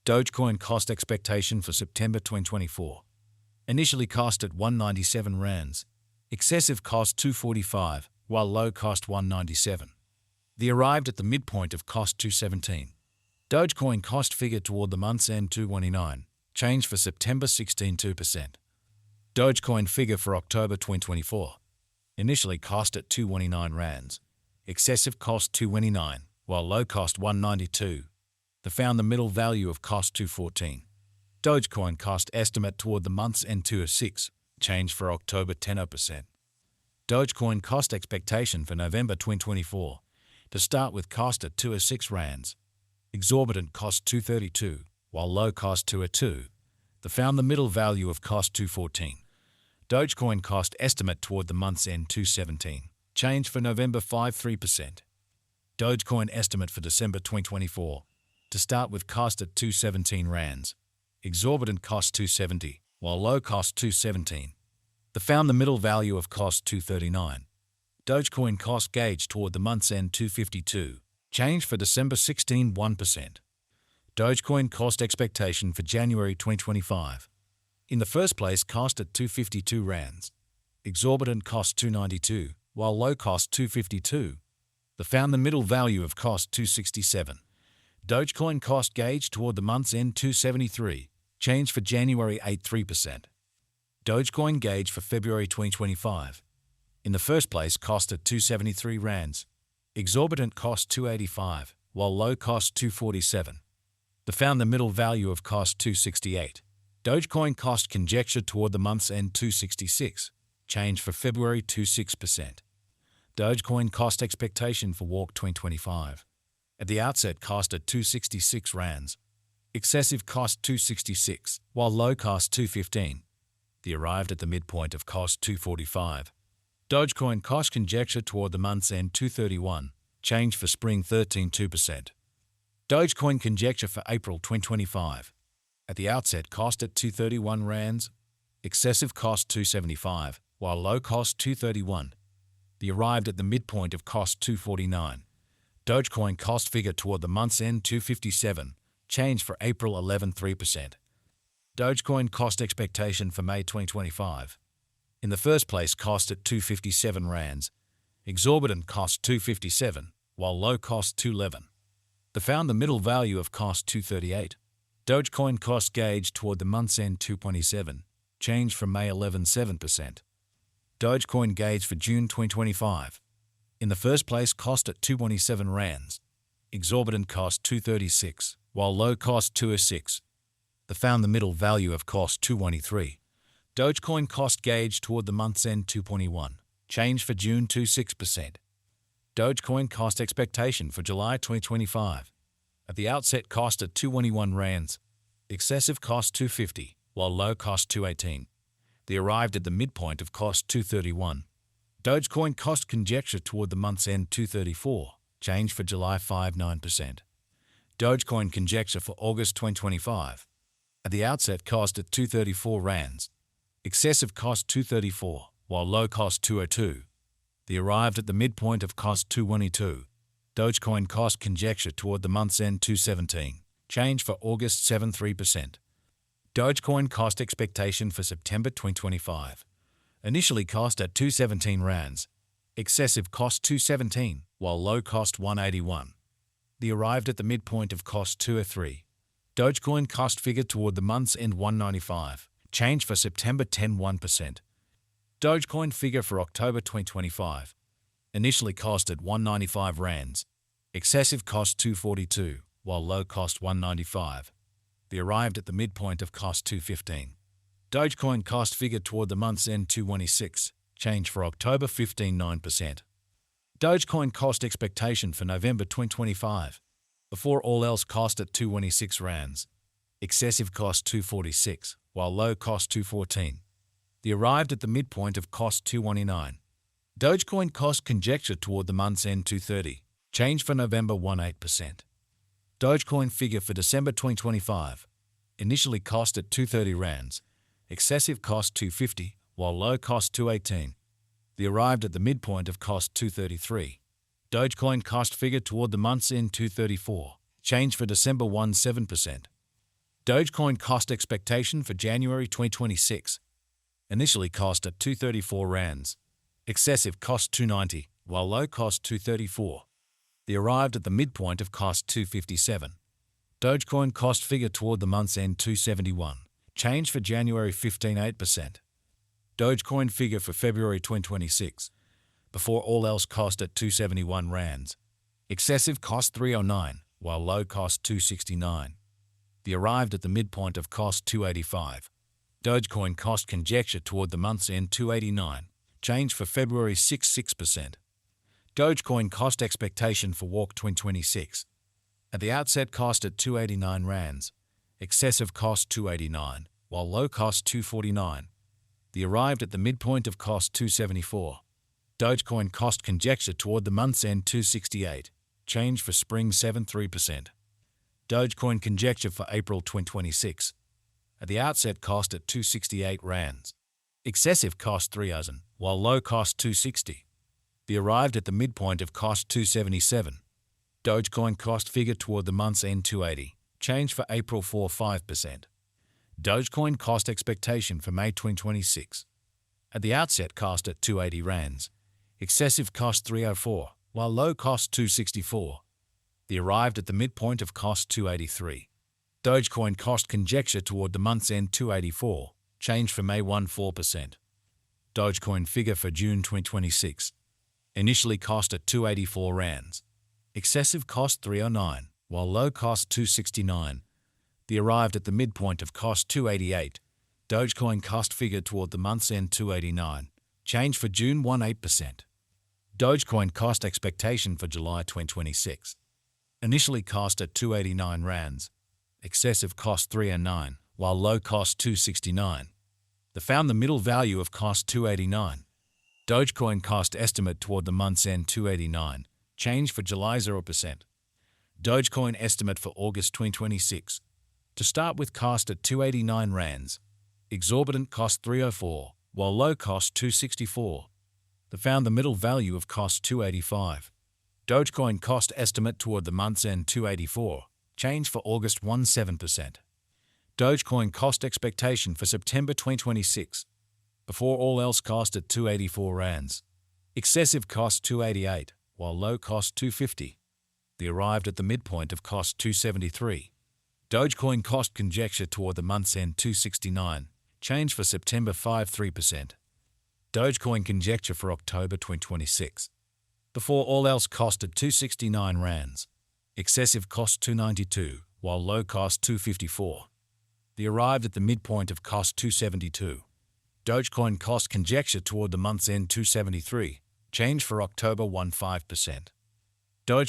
Dogecoin cost expectation for September 2024. Initially cost at 197 rands. Excessive cost 245, while low cost 197. The arrived at the midpoint of cost 217. Dogecoin cost figure toward the month's end 229. Change for September 16.2%. Dogecoin figure for October 2024. Initially cost at 229 rands. Excessive cost 229, while low cost 192. They found the middle value of cost 214. Dogecoin cost estimate toward the month's end 206. Change for October 10%. Dogecoin cost expectation for November 2024. To start with cost at 206 rands. Exorbitant cost 232, while low cost 202. They found the middle value of cost 214. Dogecoin cost estimate toward the month's end 217. Change for November 53%. Dogecoin estimate for December 2024. To start with cost at 217 rands. Exorbitant cost 270, while low cost 217. They found the middle value of cost 239. Dogecoin cost gauge toward the month's end 252. Change for December 1%. Dogecoin cost expectation for January 2025. In the first place cost at 252 rands. Exorbitant cost 292, while low cost 252. They found the middle value of cost 267. Dogecoin cost gauge toward the month's end 273. Change for January 3%. Dogecoin gauge for February 2025. In the first place cost at 273 rands. Exorbitant cost 285, while low cost 247. They found the middle value of cost 268. Dogecoin cost conjecture toward the month's end 266. Change for February 26%. Dogecoin cost expectation for Walk 2025. At the outset cost at 266 rands. Excessive cost 266, while low cost 215. The arrived at the midpoint of cost 245. Dogecoin cost conjecture toward the month's end 231. Change for spring 13.2%. Dogecoin conjecture for April 2025. At the outset cost at 231 rands. Excessive cost 275, while low cost 231. The arrived at the midpoint of cost 249. Dogecoin cost figure toward the month's end 257. Change for April 11.3%. Dogecoin cost expectation for May 2025. In the first place cost at 257 rands. Exorbitant cost 257, while low cost 211. They found the middle value of cost 238. Dogecoin cost gauge toward the month's end 227. Change from May 11.7%. Dogecoin gauge for June 2025. In the first place cost at 227 rands. Exorbitant cost 236, while low cost 206. They found the middle value of cost 213. Dogecoin cost gauge toward the month's end 221. Change for June 26%. Dogecoin cost expectation for July 2025. At the outset cost at 221 rands. Excessive cost 250, while low cost 218. They arrived at the midpoint of cost 231. Dogecoin cost conjecture toward the month's end 234. Change for July 59%. Dogecoin conjecture for August 2025. At the outset cost at 234 rands. Excessive cost 234, while low cost 202. They arrived at the midpoint of cost 212. Dogecoin cost conjecture toward the month's end 217. Change for August 7.3%. Dogecoin cost expectation for September 2025. Initially cost at 217 rands. Excessive cost 217, while low cost 181. They arrived at the midpoint of cost 203. Dogecoin cost figure toward the month's end 195. Change for September 10.1%. Dogecoin figure for October 2025. Initially cost at 195 rands. Excessive cost 242, while low cost 195. They arrived at the midpoint of cost 215. Dogecoin cost figure toward the month's end 216. Change for October 15.9%. Dogecoin cost expectation for November 2025. Before all else cost at 226 rands. Excessive cost 246, while low cost 214. They arrived at the midpoint of cost 219. Dogecoin cost conjecture toward the month's end 230. Change for November 18%. Dogecoin figure for December 2025. Initially cost at 230 rands. Excessive cost 250, while low cost 218. They arrived at the midpoint of cost 233. Dogecoin cost figure toward the month's end 234. Change for December 17%. Dogecoin cost expectation for January 2026. Initially cost at 234 rands. Excessive cost 290, while low cost 234. The arrived at the midpoint of cost 257. Dogecoin cost figure toward the month's end 271. Change for January 15.8%. Dogecoin figure for February 2026. Before all else cost at 271 rands. Excessive cost 309, while low cost 269. The arrived at the midpoint of cost 285. Dogecoin cost conjecture toward the month's end 289. Change for February 6%. Dogecoin cost expectation for walk 2026. At the outset cost at 289 rands. Excessive cost 289, while low cost 249. The arrived at the midpoint of cost 274. Dogecoin cost conjecture toward the month's end 268. Change for spring 73%. Dogecoin conjecture for April 2026. At the outset cost at 268 rands. Excessive cost 3,000, while low cost 260. The arrived at the midpoint of cost 277. Dogecoin cost figure toward the month's end 280. Change for April 5%. Dogecoin cost expectation for May 2026. At the outset cost at 280 rands. Excessive cost 304, while low cost 264. The arrived at the midpoint of cost 283. Dogecoin cost conjecture toward the month's end 284. Change for May 4%. Dogecoin figure for June 2026. Initially cost at 284 rands. Excessive cost 309, while low cost 269. The arrived at the midpoint of cost 288. Dogecoin cost figure toward the month's end 289. Change for June 8%. Dogecoin cost expectation for July 2026. Initially cost at 289 rands. Excessive cost 309, while low cost 269. They found the middle value of cost 289. Dogecoin cost estimate toward the month's end 289. Change for July 0%. Dogecoin estimate for August 2026. To start with cost at 289 rands. Exorbitant cost 304, while low cost 264. They found the middle value of cost 285. Dogecoin cost estimate toward the month's end 284. Change for August 7%. Dogecoin cost expectation for September 2026. Before all else cost at 284 rands. Excessive cost 288, while low cost 250. The arrived at the midpoint of cost 273. Dogecoin cost conjecture toward the month's end 269. Change for September 3%. Dogecoin conjecture for October 2026. Before all else cost at 269 rands. Excessive cost 292, while low cost 254. The arrived at the midpoint of cost 272. Dogecoin cost conjecture toward the month's end 273. Change for October 5%. Dogecoin